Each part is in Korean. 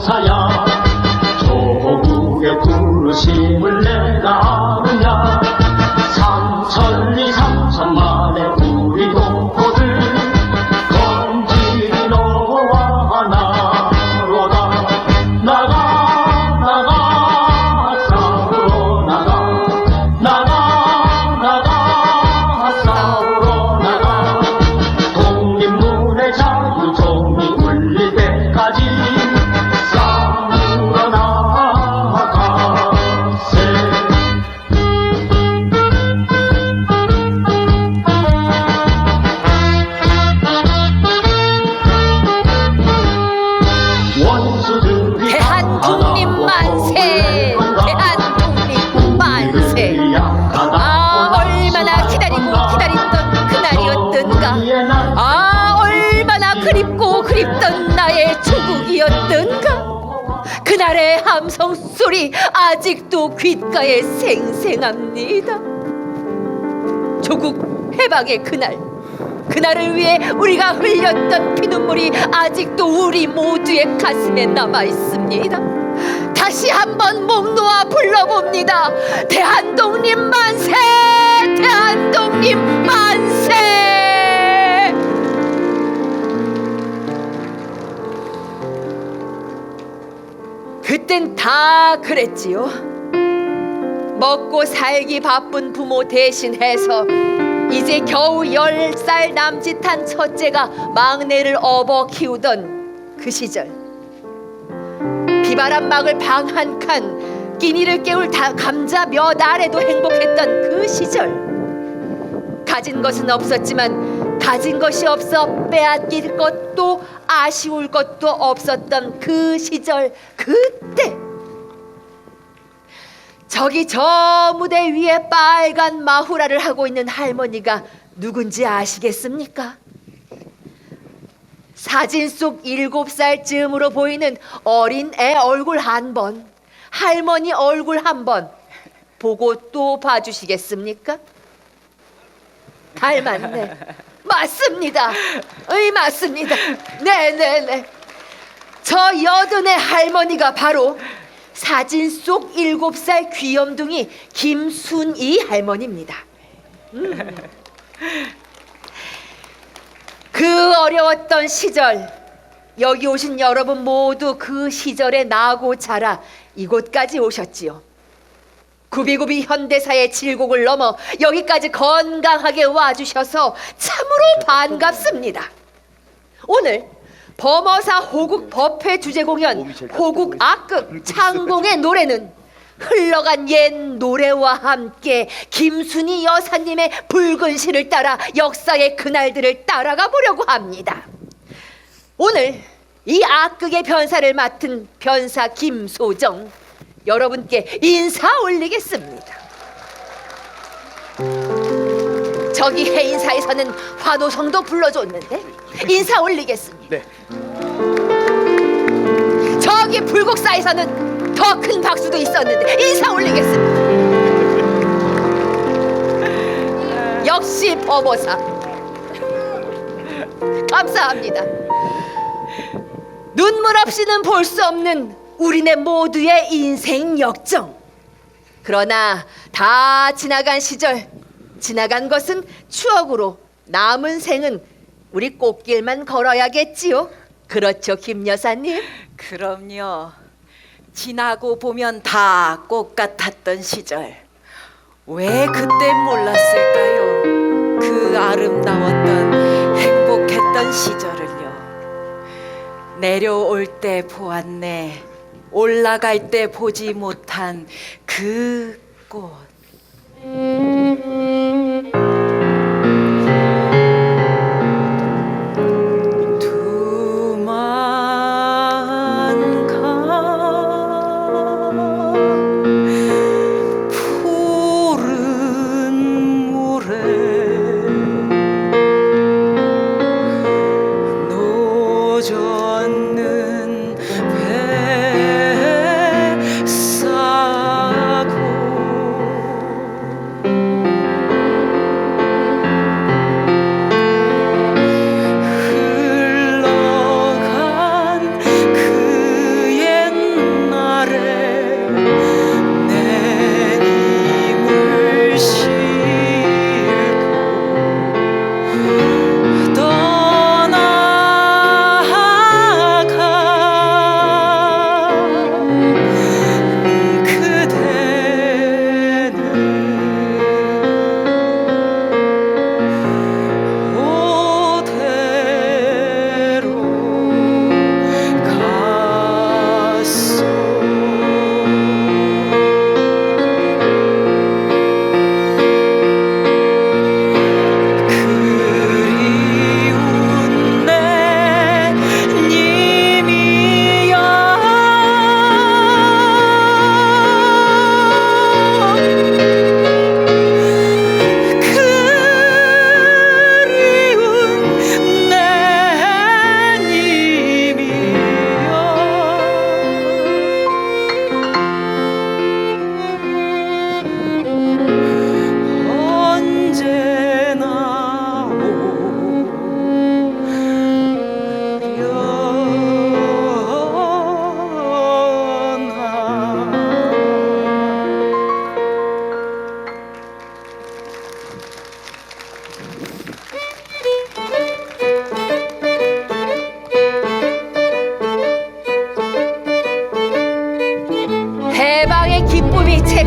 천사야 조국의 부르심을 내가 아느냐 삼천리 삼천만의 우리 동포들 건지리 너와 나로다 나가 싸우러 나가 싸우러 나가 독립문의 자유종이 울릴 때까지 싸우러 나가세. 원수들이 대한독립 만세! 대한독립 만세! 아, 얼마나 기다리고 기다렸던 그날이었던가. 아, 얼마나 그립고 그립던 나의 조국이었던가. 그날의 함성 소리 아직도 귓가에 생생합니다. 조국 해방의 그날을 위해 우리가 흘렸던 피눈물이 아직도 우리 모두의 가슴에 남아 있습니다. 다시 한번 목 놓아 불러봅니다. 대한독립 만세! 대한독립 만세! 그땐 다 그랬지요. 먹고 살기 바쁜 부모 대신해서 이제 겨우 10살 남짓한 첫째가 막내를 업어 키우던 그 시절, 비바람막을 방 한 칸, 끼니를 깨울 감자 몇 알에도 행복했던 그 시절. 가진 것은 없었지만 가진 것이 없어 빼앗길 것도 아쉬울 것도 없었던 그 시절. 그때 저기 저 무대 위에 빨간 마후라를 하고 있는 할머니가 누군지 아시겠습니까? 사진 속 7살쯤으로 보이는 어린 애 얼굴 한 번, 할머니 얼굴 한 번 보고 또 봐주시겠습니까? 닮았네. 맞습니다. 맞습니다. 네네네. 저 여든의 할머니가 바로 사진 속 7살 귀염둥이 김순이 할머니입니다. 그 어려웠던 시절, 여기 오신 여러분 모두 그 시절에 나고 자라 이곳까지 오셨지요. 구비구비 현대사의 질곡을 넘어 여기까지 건강하게 와주셔서 참으로 반갑습니다. 오늘 범어사 호국 법회 주제 공연 호국 악극 창공의 노래는 흘러간 옛 노래와 함께 김순이 여사님의 붉은 시를 따라 역사의 그날들을 따라가 보려고 합니다. 오늘 이 악극의 변사를 맡은 변사 김소정, 여러분께 인사 올리겠습니다. 저기 해인사에서는 환호성도 불러줬는데 인사 올리겠습니다. 네. 저기 불국사에서는 더 큰 박수도 있었는데 인사 올리겠습니다. 역시 범어사 감사합니다. 눈물 없이는 볼 수 없는 우리네 모두의 인생 역정. 그러나 다 지나간 시절, 지나간 것은 추억으로, 남은 생은 우리 꽃길만 걸어야겠지요. 그렇죠, 김 여사님? 그럼요. 지나고 보면 다 꽃 같았던 시절. 왜 그때 몰랐을까요? 그 아름다웠던 행복했던 시절을요. 내려올 때 보았네, 올라갈 때 보지 못한 그 꽃. 젖는 뱃사고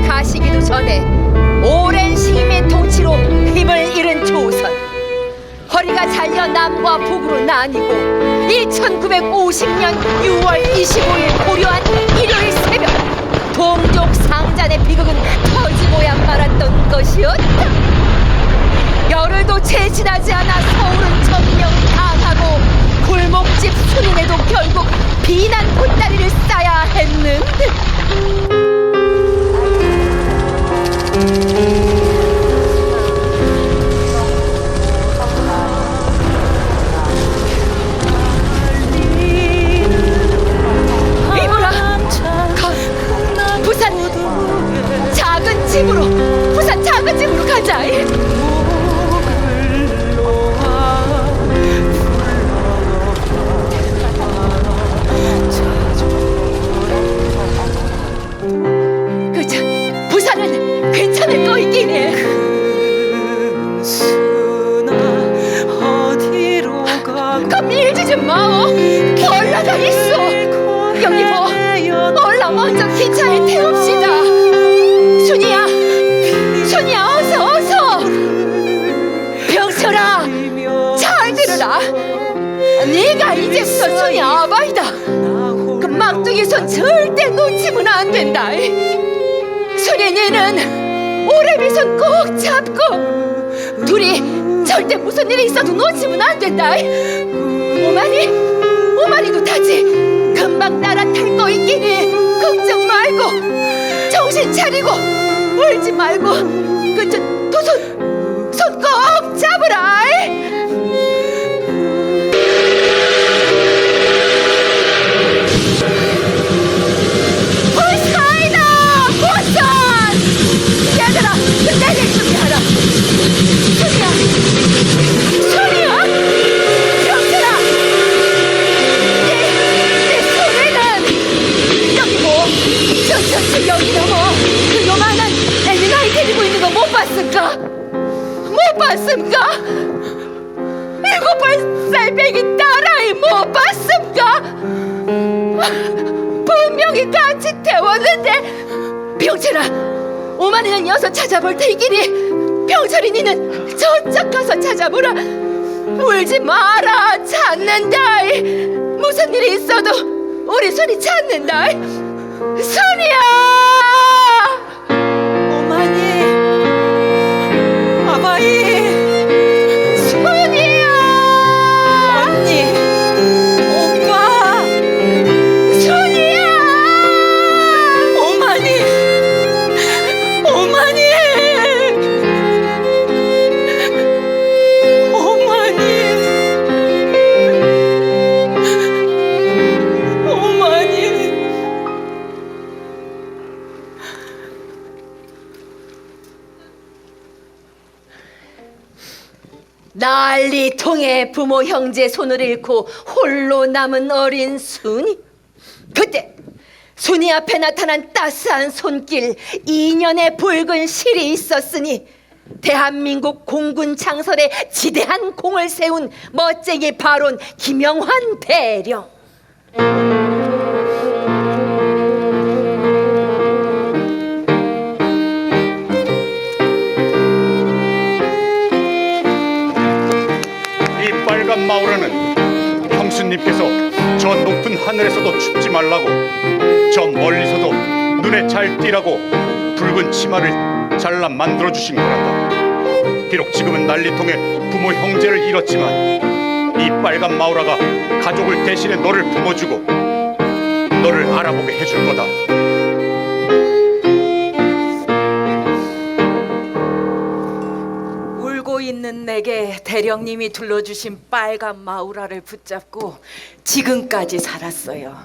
가시기도 전에 오랜 시임의 통치로 힘을 잃은 조선. 허리가 잘려 남과 북으로 나뉘고 1950년 6월 25일 고려한 일요일 새벽 동족 상잔의 비극은 터지고야 말았던 것이었다. 열흘도 채 지나지 않아 서울은 점령당하고 골목집 순인에도 결국 비난 보따리를 싸야 했는데 이보라, 부산 작은 집으로, 부산 작은 집으로 가자. 그저 부산은 괜찮을 거이긴 해. 겁밀지 좀 마오. 올라가 있어. 여기 뭐 올라 먼저 기차에 태웁시다. 순이야, 순이야, 어서. 병철아, 잘 들으라. 네가 이제부터 순이 아바이다. 그 막둥이 손 절대 놓치면 안 된다. 순이 니는 오래비 손 꼭 잡고 둘이 절대 무슨 일이 있어도 놓치면 안 된다. 오마니도 타지. 금방 따라탈 거 있기니 걱정 말고 정신 차리고 울지 말고 그저 두 손 꼭 잡으라. 부산이다, 부산! 얘들아, 내릴 준비하라. 순이야, 병철아, 내 손에는 여기 뭐 저 여기 넘어 그 요만한 애미나이 데리고 있는 거 못 봤습니까? 못 봤습니까? 7살 배기 딸아이 못 봤습니까? 분명히 같이 태웠는데. 병철아, 오만이는 녀석 찾아볼 테이기니 병철이 니는 저쪽 가서 찾아보라. 울지 마라. 찾는다. 무슨 일이 있어도 우리 순이 찾는다. 순이야. 어머니, 아바이, 순이야. 언니, 오빠, 순이야. 어머니, 어머니, 어머니. 난리통에 부모 형제 손을 잃고 홀로 남은 어린 순이. 그때 순이 앞에 나타난 따스한 손길, 2년의 붉은 실이 있었으니 대한민국 공군 창설에 지대한 공을 세운 멋쟁이 바론 김영환 대령. 이 빨간 마우라는 형수님께서 저 높은 하늘에서도 춥지 말라고, 저 멀리서도 눈에 잘 띄라고 붉은 치마를 잘라 만들어 주신 거란다. 비록 지금은 난리통에 부모 형제를 잃었지만 이 빨간 마우라가 가족을 대신해 너를 품어주고 너를 알아보게 해줄 거다. 울고 있는 내게 대령님이 둘러주신 빨간 마우라를 붙잡고 지금까지 살았어요.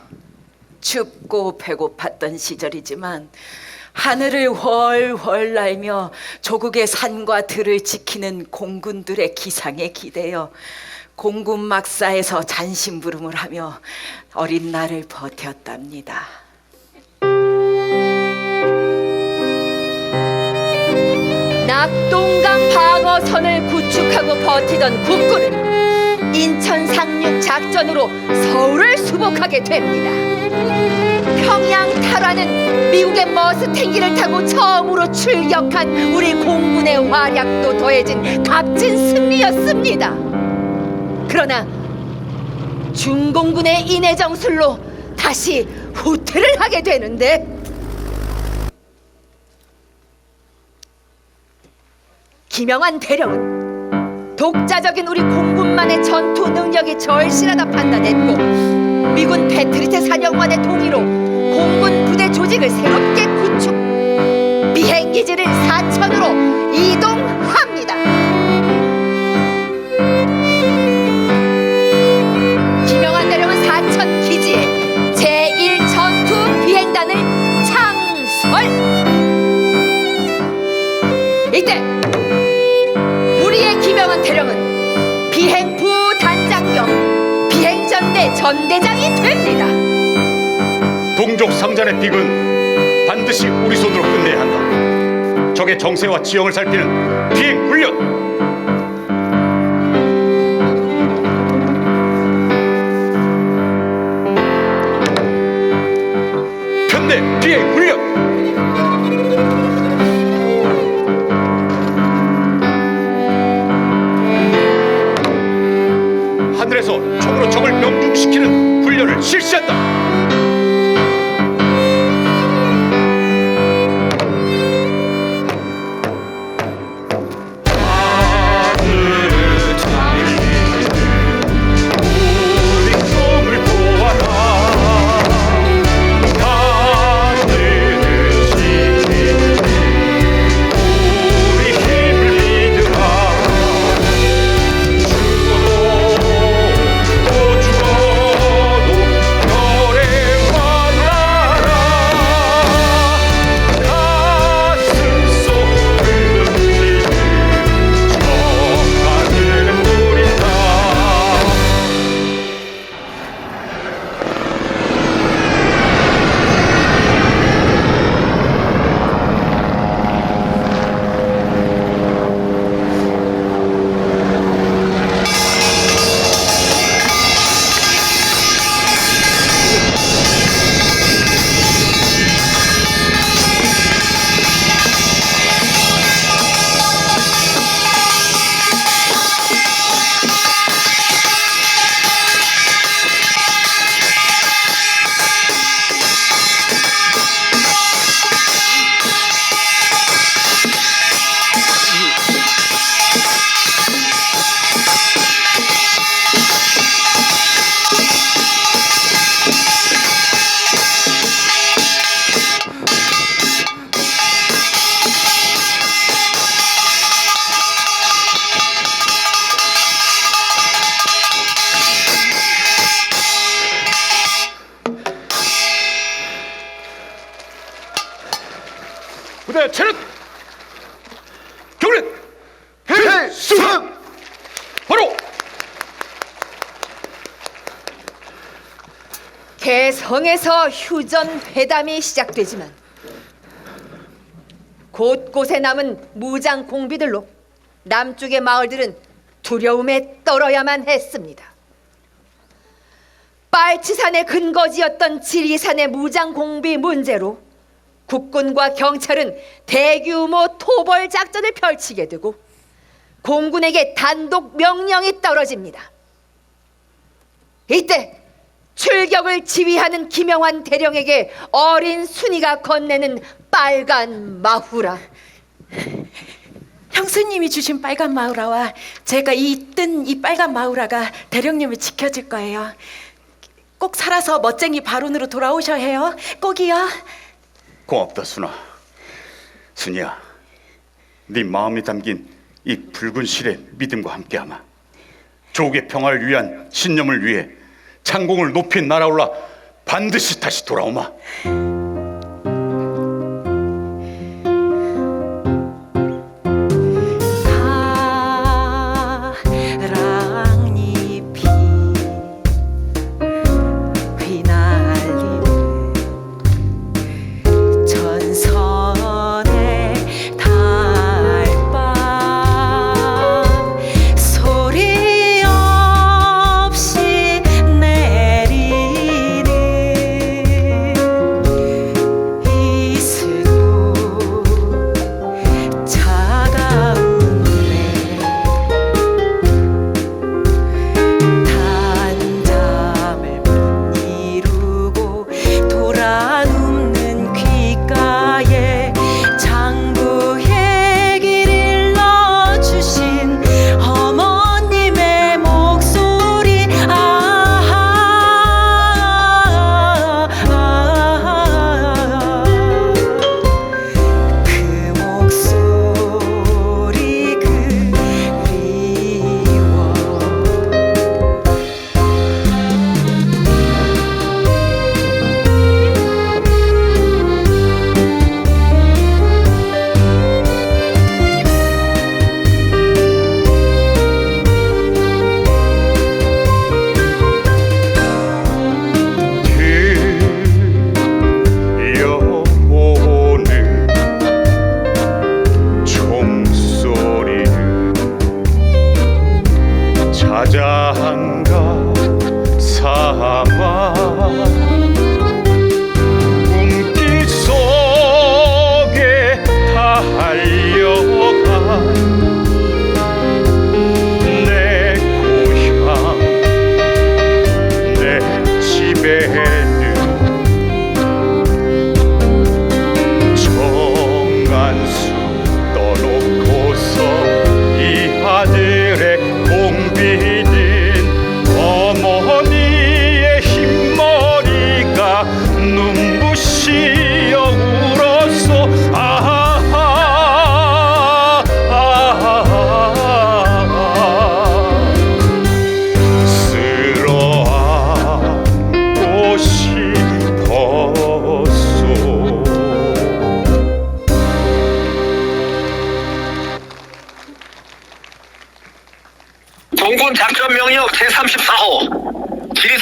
춥고 배고팠던 시절이지만 하늘을 훨훨 날며 조국의 산과 들을 지키는 공군들의 기상에 기대어 공군 막사에서 잔심부름을 하며 어린 날을 버텼답니다. 낙동강 방어선을 구축하고 버티던 국군은 인천 상륙 작전으로 서울을 수복하게 됩니다. 평양 탈환은 미국의 머스탱기를 타고 처음으로 출격한 우리 공군의 활약도 더해진 값진 승리였습니다. 그러나 중공군의 인해정술로 다시 후퇴를 하게 되는데, 김영환 대령은 독자적인 우리 공군만의 전투 능력이 절실하다 판단했고, 미군 패트리트 사령관의 동의로 공군 부대 조직을 새롭게 구축, 비행기지를 사천으로 이동합니다. 김영환 대령은 사천 기지에 제1전투 비행단을 창설. 이때 우리의 김영환 대령은 비행부 단장 겸 비행전대 전대장이 됩니다. 동족 상잔의 빅은 반드시 우리 손으로 끝내야 한다. 적의 정세와 지형을 살피는 비행 훈련. 편대 비행 훈련. 하늘에서 총으로 적을 명중시키는 훈련을 실시한다. 부대 차렷! 경례! 필수! 바로! 개성에서 휴전 회담이 시작되지만 곳곳에 남은 무장 공비들로 남쪽의 마을들은 두려움에 떨어야만 했습니다. 빨치산의 근거지였던 지리산의 무장 공비 문제로 국군과 경찰은 대규모 토벌 작전을 펼치게 되고 공군에게 단독 명령이 떨어집니다. 이때 출격을 지휘하는 김영환 대령에게 어린 순이가 건네는 빨간 마후라. 형수님이 주신 빨간 마우라와 제가 뜬 이 빨간 마우라가 대령님을 지켜줄 거예요. 꼭 살아서 멋쟁이 바론으로 돌아오셔야 해요. 꼭이요. 고맙다 순아. 순이야, 네 마음이 담긴 이 붉은 실의 믿음과 함께하마 조국의 평화를 위한 신념을 위해 창공을 높이 날아올라 반드시 다시 돌아오마. 사랑잎이 휘날리는 전선의 달밤 소리 없이 내리는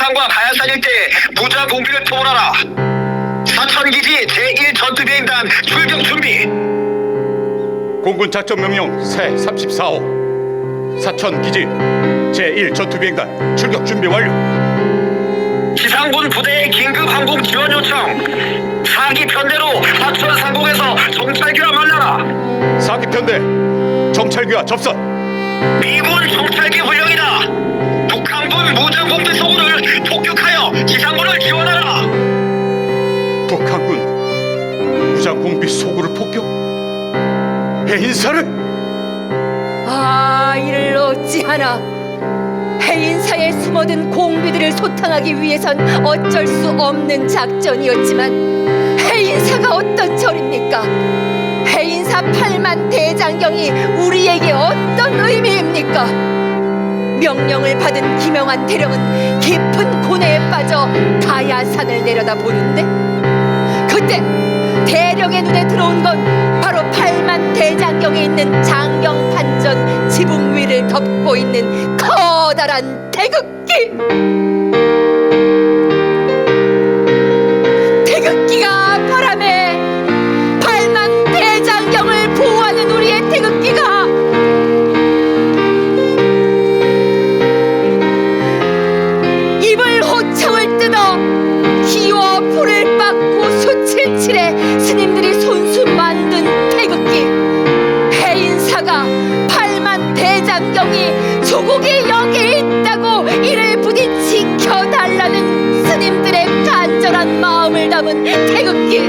지상과 가야산 일대에 무자 공비를 토벌하라. 사천기지 제1전투비행단 출격 준비. 공군 작전 명령 새 34호 사천기지 제1전투비행단 출격 준비 완료. 지상군 부대의 긴급 항공 지원 요청. 4기 편대로 하천 상공에서 정찰기와 만나라. 4기 편대 정찰기와 접선. 미군 정찰기 훈령이다. 북한군 무장공비 소굴을 폭격하여 지상군을 지원하라. 북한군 무장공비 소굴을 폭격? 해인사를? 아, 이를 어찌하나. 해인사에 숨어든 공비들을 소탕하기 위해선 어쩔 수 없는 작전이었지만 해인사가 어떤 절입니까? 해인사 8만 대장경이 우리에게 어떤 의미입니까? 명령을 받은 김영환 대령은 깊은 고뇌에 빠져 가야산을 내려다보는데 그때 대령의 눈에 들어온 건 바로 8만 대장경에 있는 장경판전 지붕 위를 덮고 있는 커다란 태극기. 태극기가 바람에 8만 대장경을 보호하는 우리의 태극기가 입을 호청을 뜯어 기와 불을 빡고 수칠칠에 스님들이 손수 만든 태극기. 해인사가 8만 대장경이 조국이 여기 있다고 이를 부디 지켜달라는 스님들의 간절한 마음을 담은 태극기.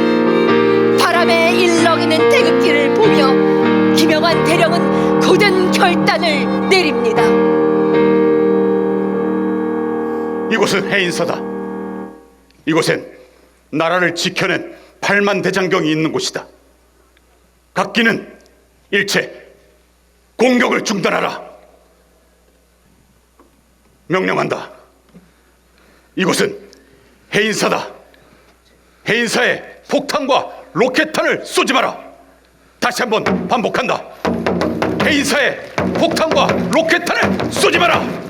바람에 일렁이는 태극기를 보며 김영환 대령은 굳은 결단을 내립니다. 이곳은 해인사다. 이곳엔 나라를 지켜낸 8만 대장경이 있는 곳이다. 각기는 일체 공격을 중단하라. 명령한다. 이곳은 해인사다. 해인사에 폭탄과 로켓탄을 쏘지 마라. 다시 한번 반복한다. 해인사에 폭탄과 로켓탄을 쏘지 마라.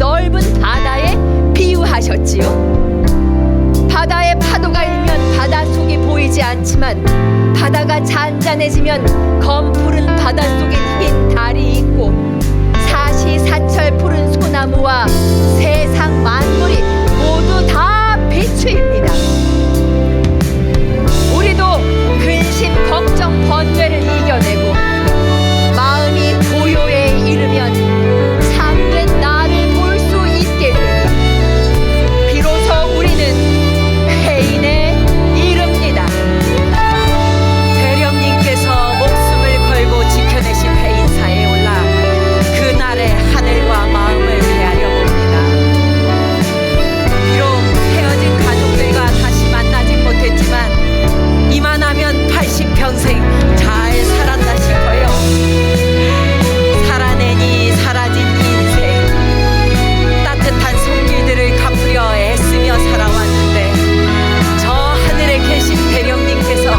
넓은 바다에 비유하셨지요. 바다의 파도가 일면 바닷속이 보이지 않지만 바다가 잔잔해지면 검푸른 바닷속엔 흰 달이 있고 사시사철 푸른 소나무와 세상 만물이 모두 다 비추입니다. 우리도 근심 걱정 번뇌를 이겨내고 마음이 고요에 이르면 참된 나를 볼 수 있게 되니 비로소 우리는 해인에 이릅니다. 대령님께서 목숨을 걸고 지켜내신 해인사에 올라 그날의 하늘과 마음을 헤아려 봅니다. 비록 헤어진 가족들과 다시 만나진 못했지만 이만하면 80평생 잘 살았다 싶어요. 살아내니 사라진 인생, 따뜻한 손길들을 갚으려 애쓰며 살아왔는데 저 하늘에 계신 대령님께서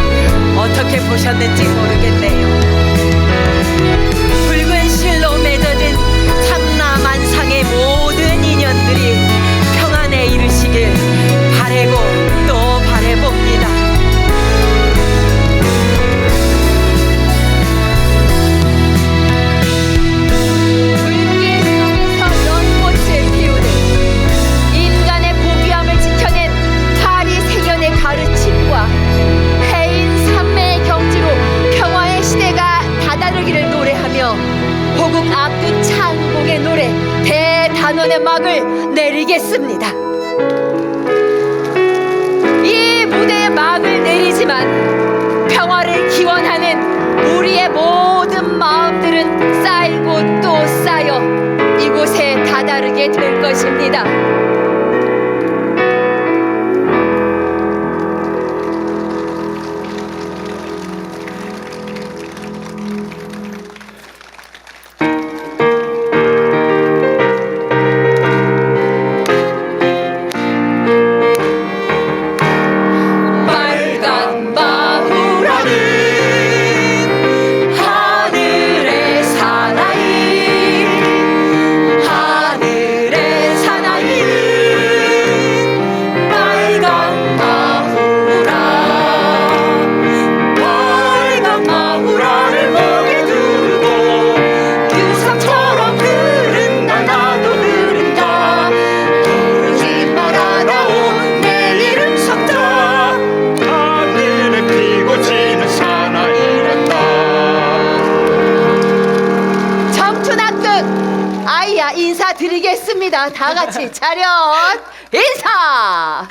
어떻게 보셨는지 모르겠네요. 붉은 실로 맺어진 삼라만상의 모든 인연들이 평안에 이르시길 바라고 또 바라봅니다. 불길 속에서 연꽃을 피우는 인간의 고귀함을 지켜낸 파리 세견의 가르침과 해인 삼매의 경지로 평화의 시대가 다다르기를 노래하며 호국 압두 창공의 노래 대단원의 막을 내리겠습니다. 이 무대의 막을 내리지만 평화를 기원하는 우리의 모든 마음들은 쌓이고 또 쌓여 이곳에 다다르게 될 것입니다. 빨간 마후라는 하늘의 사나이, 하늘의 사나이는 빨간 마후라, 빨간 마후라를 목에 두르고 유성처럼 흐른다 나도 흐른다 부르지 말아다오 내 이름 석자 하늘에 피고 지는 사나이란다. 청춘학교 아이야 인사드리겠습니다. 다 같이 차렷 인사.